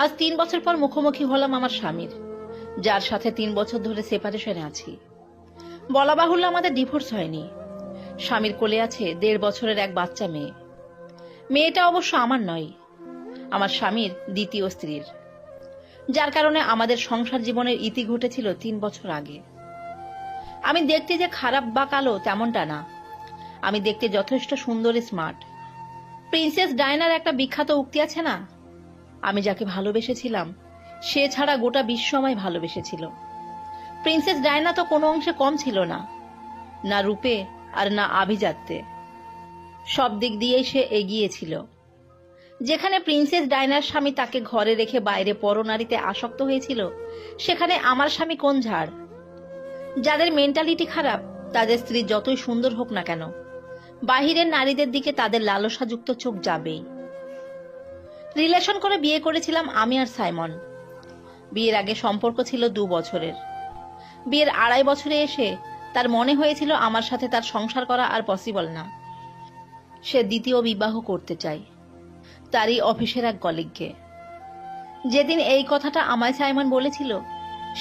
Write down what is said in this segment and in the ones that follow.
আজ 3 বছর পর মুখোমুখি হলাম আমার স্বামীর, যার সাথে 3 বছর ধরে সেপারেশনে আছি। বলা বাহুল্য আমাদের ডিভোর্স হয়নি। স্বামীর কোলে আছে 1.5 বছরের এক বাচ্চা মেয়ে। মেয়েটা অবশ্য আমার নয়, আমার স্বামীর দ্বিতীয় স্ত্রীর, যার কারণে আমাদের সংসার জীবনের ইতি ঘটেছিল 3 বছর আগে। আমি দেখতে যে খারাপ বা কালো তেমনটা না, আমি দেখতে যথেষ্ট সুন্দর, স্মার্ট। প্রিন্সেস ডায়নার একটা বিখ্যাত উক্তি আছে না, আমি যাকে ভালোবেসেছিলাম সে ছাড়া গোটা বিশ্ব আমায় ভালোবেসেছিল। প্রিন্সেস ডায়না তো কোনো অংশে কম ছিল না, না রূপে আর না আভিজাত্যে। সব দিক দিয়েই সে এগিয়েছিল। যেখানে প্রিন্সেস ডায়নার স্বামী তাকে ঘরে রেখে বাইরে পরনারীতে আসক্ত হয়েছিল, সেখানে আমার স্বামী কোন ঝাড়। যাদের মেন্টালিটি খারাপ, তাদের স্ত্রী যতই সুন্দর হোক না কেন, বাহিরের নারীদের দিকে তাদের লালসাযুক্ত চোখ যাবেই। রিলেশন করে বিয়ে করেছিলাম আমি আর সাইমন। বিয়ের আগে সম্পর্ক ছিল 2 বছরের। বিয়ের 2.5 বছরে এসে তার মনে হয়েছিল আমার সাথে তার সংসার করা আর পসিবল না। সে দ্বিতীয় বিবাহ করতে চায়, তারই অফিসের এক কলিগকে। যেদিন এই কথাটা আমায় সাইমন বলেছিল,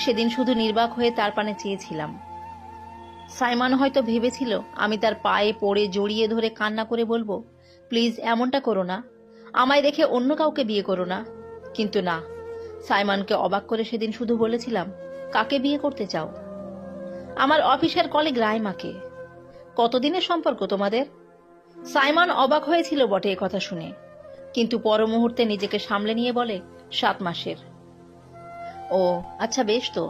সেদিন শুধু নির্বাক হয়ে তার পানে চেয়েছিলাম। সাইমন হয়তো ভেবেছিল আমি তার পায়ে পড়ে জড়িয়ে ধরে কান্না করে বলবো, প্লিজ এমনটা করো না, আমায় রেখে অন্য কাউকে বিয়ে করো না। কিন্তু না, সাইমনকে অবাক করে সেদিন শুধু বলেছিলাম, কাকে বিয়ে করতে চাও? আমার অফিসের কলিগ রাইমাকে। কতদিনের সম্পর্ক তোমাদের? সাইমন অবাক হয়েছিল বটে এ কথা শুনে, কিন্তু পর মুহূর্তে নিজেকে সামলে নিয়ে বলে, 7 মাসের। ও আচ্ছা, বেশ তো,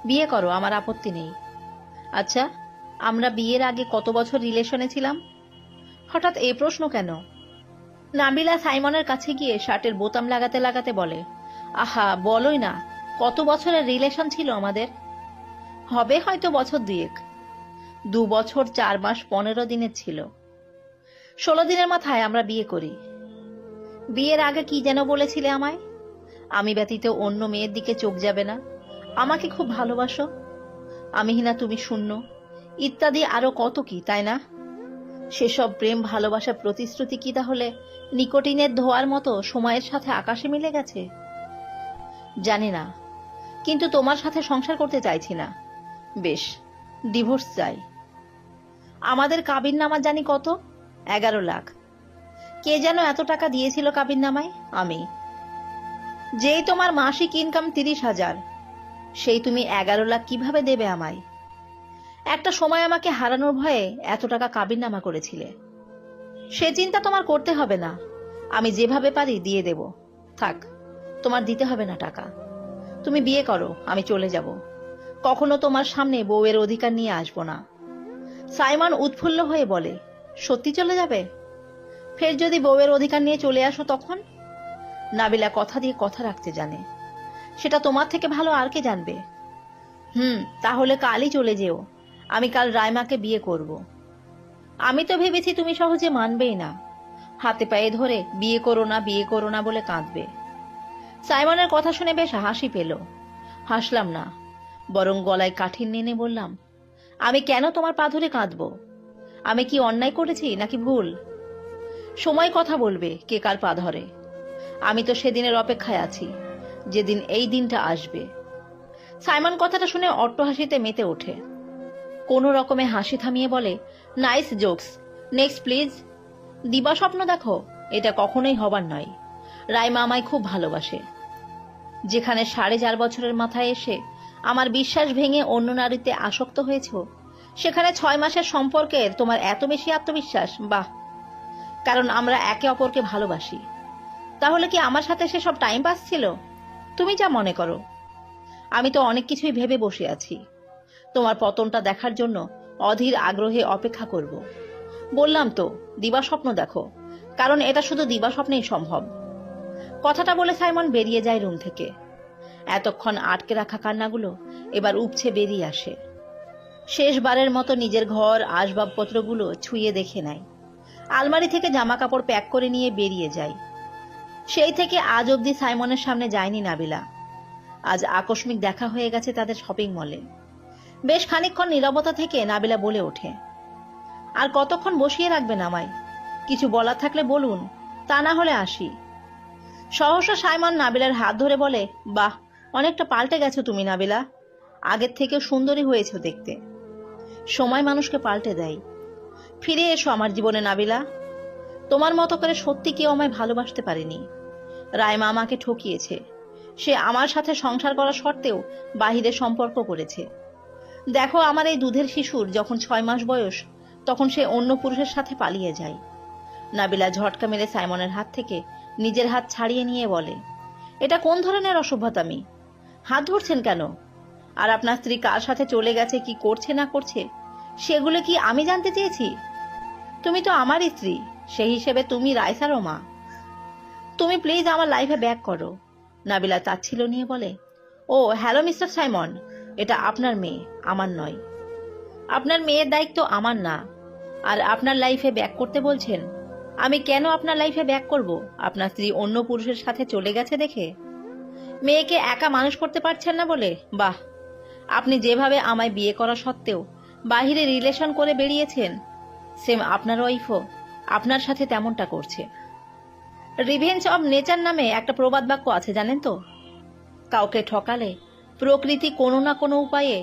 বিয়ে করো, আমার আপত্তি নেই। আচ্ছা, আমরা বিয়ের আগে কত বছর রিলেশনে ছিলাম? হঠাৎ এই প্রশ্ন কেন? নাবিলা সাইমনের কাছে গিয়ে শার্টের বোতাম লাগাতে লাগাতে বলে, আহা বলোই না, কত বছরের রিলেশন ছিল আমাদের? হবে হয়তো বছর 2 2 বছর 4 মাস 15 দিনের ছিল। 16 দিনের মাথায় আমরা বিয়ে করি। বিয়ের আগে কি যেন বলেছিলে আমায়? আমি ব্যতীত অন্য মেয়ের দিকে চোখ যাবে না, আমাকে খুব ভালোবাসো, আমিহীনা তুমি শূন্য, ইত্যাদি আরো কত কি, তাই না? সেসব প্রেম ভালোবাসার প্রতিশ্রুতি কি তাহলে নিকোটিনের ধোঁয়ার মতো সময়ের সাথে আকাশে মিলে গেছে? জানি না, কিন্তু তোমার সাথে সংসার করতে চাইছি না। বেশ, ডিভোর্স চাই। আমাদের কাবিন নামা জানি কত, 11 লাখ। কে যেন এত টাকা দিয়েছিল কাবিন নামায়? আমি। যেই তোমার মাসিক ইনকাম 30,000, সেই তুমি 11 লাখ কিভাবে দেবে আমায়? একটা সময় আমাকে হারানোর ভয়ে এত টাকা কাবিন নামা করেছিলে। সে চিন্তা তোমার করতে হবে না, আমি যেভাবে পারি দিয়ে দেব। থাক, তোমার দিতে হবে না টাকা। তুমি বিয়ে করো, আমি চলে যাব। কখনো তোমার সামনে বউয়ের অধিকার নিয়ে আসবো না। সাইমন উৎফুল্ল হয়ে বলে, সত্যি চলে যাবে? ফের যদি বউয়ের অধিকার নিয়ে চলে আসো তখন? নাবিলা কথা দিয়ে কথা রাখতে জানে, সেটা তোমার থেকে ভালো আর কে জানবে? তাহলে কালই চলে যেও, আমি কাল রাইমাকে বিয়ে করব। আমি তো ভেবেছি তুমি সহজে মানবেই না, হাতে পায়ে ধরে বিয়ে করো না বিয়ে করো না বলে কাঁদবে। সাইমনের কথা শুনে বেশ হাসি পেল। হাসলাম না, বরং গলায় কাঠিন্য এনে বললাম, আমি কেন তোমার পা ধরে কাঁদবো? আমি কি অন্যায় করেছি নাকি ভুল? সময় কথা বলবে কে কার পা ধরে। আমি তো সেদিনের অপেক্ষায় আছি, যেদিন এই দিনটা আসবে। সাইমন কথাটা শুনে অট্টহাসিতে মেতে ওঠে। কোনো রকমে হাসি থামিয়ে বলে, নাইস জোকস, নেক্সট প্লিজ। দিবা স্বপ্ন দেখো, এটা কখনোই হবার নয়। রাইমা আমায় খুব ভালোবাসে। যেখানে 4.5 বছরের মাথায় এসে আমার বিশ্বাস ভেঙে অন্য নারীতে আসক্ত হয়েছ, সেখানে 6 মাসের সম্পর্কের তোমার এত বেশি আত্মবিশ্বাস, বাহ। কারণ আমরা একে অপরকে ভালোবাসি। তাহলে কি আমার সাথে সেসব টাইম পাস ছিল? তুমি যা মনে করো। আমি তো অনেক কিছুই ভেবে বসে আছি, তোমার পতনটা দেখার জন্য অধীর আগ্রহে অপেক্ষা করব। বললাম তো, দিবা স্বপ্ন দেখো, কারণ এটা শুধু দিবা স্বপ্নেই সম্ভব। কথাটা বলে সাইমন বেরিয়ে যায় রুম থেকে। এতক্ষণ আটকে রাখা কান্নাগুলো এবার উপছে বেরিয়ে আসে। শেষবারের মতো নিজের ঘর আসবাবপত্রগুলো ছুঁয়ে দেখে নেয়। আলমারি থেকে জামা কাপড় প্যাক করে নিয়ে বেরিয়ে যায়। সেই থেকে আজ অবধি সাইমনের সামনে যায়নি নাবিলা। আজ আকস্মিক দেখা হয়ে গেছে তাদের শপিং মলে। বেশ খানিকক্ষণ নীরবতা থেকে নাবিলা বলে ওঠে, আর কতক্ষণ বসিয়ে রাখবেন আমায়? কিছু বলার থাকলে বলুন, তা না হলে আসি। সহসা সাইমন নাবিলার হাত ধরে বলে, বাহ, অনেকটা পাল্টে গেছো তুমি নাবিলা। আগের থেকেও সুন্দরী হয়েছো দেখতে। সময় মানুষকে পাল্টে দেয়। ফিরে এসো আমার জীবনে নাবিলা। তোমার মতো করে সত্যি কেউ আমায় ভালোবাসতে পারেনি। রাইমা আমাকে ঠকিয়েছে। সে আমার সাথে সংসার করা সত্ত্বেও বাহিরে সম্পর্ক করেছে। দেখো, আমার এই দুধের শিশুর যখন 6 মাস বয়স, তখন সে অন্য পুরুষের সাথে পালিয়ে যায়। নাবিলা ঝটকা মেরে সাইমনের হাত থেকে নিজের হাত ছাড়িয়ে নিয়ে বলে, এটা কোন ধরনের অসভ্যতামি? হাত ধরছেন কেন? আর আপনার স্ত্রী কার সাথে চলে গেছে, কি করছে না করছে, সেগুলো কি আমি জানতে চেয়েছি? তুমি তো আমার স্ত্রী, সেই হিসেবে তুমি রাইসারও মা। তুমি প্লিজ আমার লাইফে ব্যাক করো। নাবিলা তাচ্ছিল্য নিয়ে বলে, ও হ্যালো মিস্টার সাইমন, এটা আপনার মেয়ে, আমার নয়। আপনার মেয়ের দায়িত্ব আমার না। আর আপনার লাইফে ব্যাক করতে বলছেন? আমি কেন আপনার লাইফে ব্যাক করব? আপনার স্ত্রী অন্য পুরুষের সাথে চলে গেছে দেখে? মেয়েকে একা মানুষ করতে পারছেন না বলে? বাহ, আপনি যেভাবে আমায় বিয়ে করা সত্ত্বেও বাহিরে রিলেশন করে বেরিয়েছেন, সেম আপনার ওয়াইফও আপনার সাথে তেমনটা করছে। রিভেঞ্জ অব নেচার নামে একটা প্রবাদ বাক্য আছে, জানেন তো? কাউকে ঠকালে প্রকৃতি কোনো না কোনো উপায়ে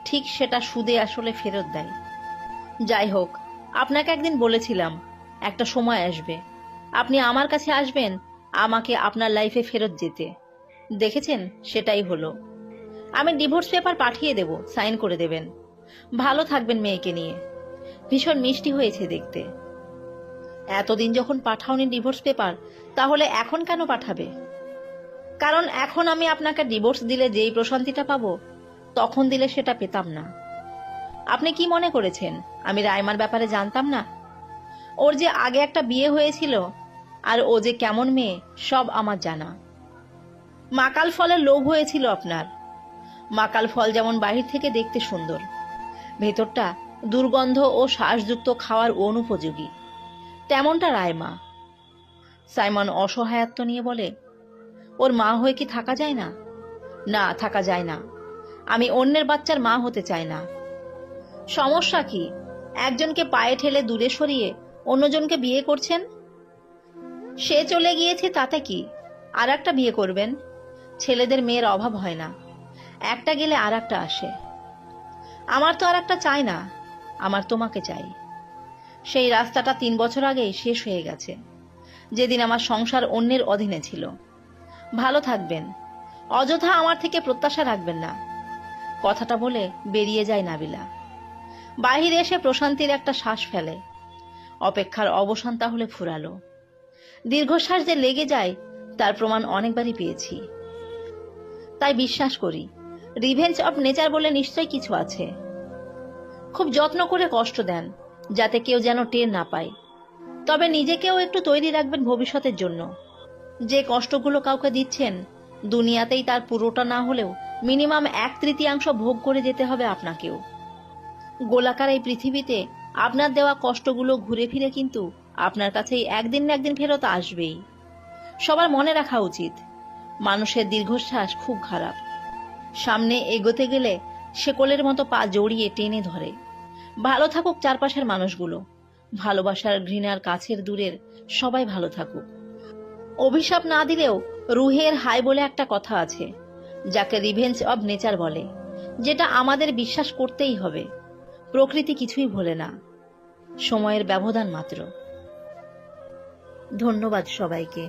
ঠিক সেটা সুদে আসলে ফেরত দেয়। যাই হোক, আপনাকে একদিন বলেছিলাম একটা সময় আসবে, আপনি আমার কাছে আসবেন আমাকে আপনার লাইফে ফেরত যেতে। দেখেছেন, সেটাই হলো। আমি ডিভোর্স পেপার পাঠিয়ে দেব, সাইন করে দেবেন। ভালো থাকবেন মেয়েকে নিয়ে। ভীষণ মিষ্টি হয়েছে দেখতে। এতদিন যখন পাঠাওনি ডিভোর্স পেপার, তাহলে এখন কেন পাঠাবে? কারণ এখন আমি আপনাকে ডিভোর্স দিলে যেই প্রশান্তিটা পাবো, তখন দিলে সেটা পেতাম না। আপনি কি মনে করেছেন আমি রাইমার ব্যাপারে জানতাম না? ওর যে আগে একটা বিয়ে হয়েছিল, আর ও যে কেমন মেয়ে, সব আমার জানা। মাকাল ফলের লোভ হয়েছিল আপনার। মাকাল ফল যেমন বাহির থেকে দেখতে সুন্দর, ভেতরটা দুর্গন্ধ ও শ্বাসযুক্ত খাওয়ার অনুপযোগী, তেমনটা রাইমা। সাইমন অসহায়ত্ব নিয়ে বলে, ওর মা হয়ে কি থাকা যায় না? না, থাকা যায় না। আমি অন্যের বাচ্চার মা হতে চাই না। সমস্যা কি? একজনকে পায়ে ঠেলে দূরে সরিয়ে অন্যজনকে বিয়ে করছেন। সে চলে গিয়েছে তাতে কি? আর একটা বিয়ে করবেন। ছেলেদের মেয়ের অভাব হয় না, একটা গেলে আর একটা আসে। আমার তো আর একটা চাই না, আমার তোমাকে চাই। সেই রাস্তাটা 3 বছর আগেই শেষ হয়ে গেছে, যেদিন আমার সংসার অন্যের অধীনে ছিল। ভালো থাকবেন। অযথা আমার থেকে প্রত্যাশা রাখবেন না। কথাটা বলে বেরিয়ে যায় নাবিলা। বাহিরে এসে প্রশান্তির একটা শ্বাস ফেলে। অপেক্ষার অবসান তাহলে ফুরালো। দীর্ঘশ্বাস যে লেগে যায়, তার প্রমাণ অনেকবারই পেয়েছি। তাই বিশ্বাস করি, রিভেঞ্জ অব নেচার বলে নিশ্চয়ই কিছু আছে। খুব যত্ন করে কষ্ট দেন, যাতে কেউ যেন টের না পায়। তবে নিজেকেও একটু তৈরি রাখবেন ভবিষ্যতের জন্য। যে কষ্টগুলো কাউকে দিচ্ছেন, দুনিয়াতেই তার পুরোটা না হলেও মিনিমাম 1/3 ভোগ করে যেতে হবে আপনাকেও। গোলাকার এই পৃথিবীতে আপনার দেওয়া কষ্টগুলো ঘুরে ফিরে কিন্তু আপনার কাছেই একদিন না একদিন ফেরত আসবেই। সবার মনে রাখা উচিত, মানুষের দীর্ঘশ্বাস খুব খারাপ। সামনে এগোতে গেলে শেকলের মতো পা জড়িয়ে টেনে ধরে। ভালো থাকুক চারপাশের মানুষগুলো। ভালোবাসার, ঘৃণার, কাছের, দূরের সবাই ভালো থাকুক। অভিশাপ না দিলেও রুহের হাই বলে একটা কথা আছে, যাকে রিভেঞ্জ অব নেচার বলে, যেটা আমাদের বিশ্বাস করতেই হবে। প্রকৃতি কিছুই ভোলে না, সময়ের ব্যবধান মাত্র। ধন্যবাদ সবাইকে।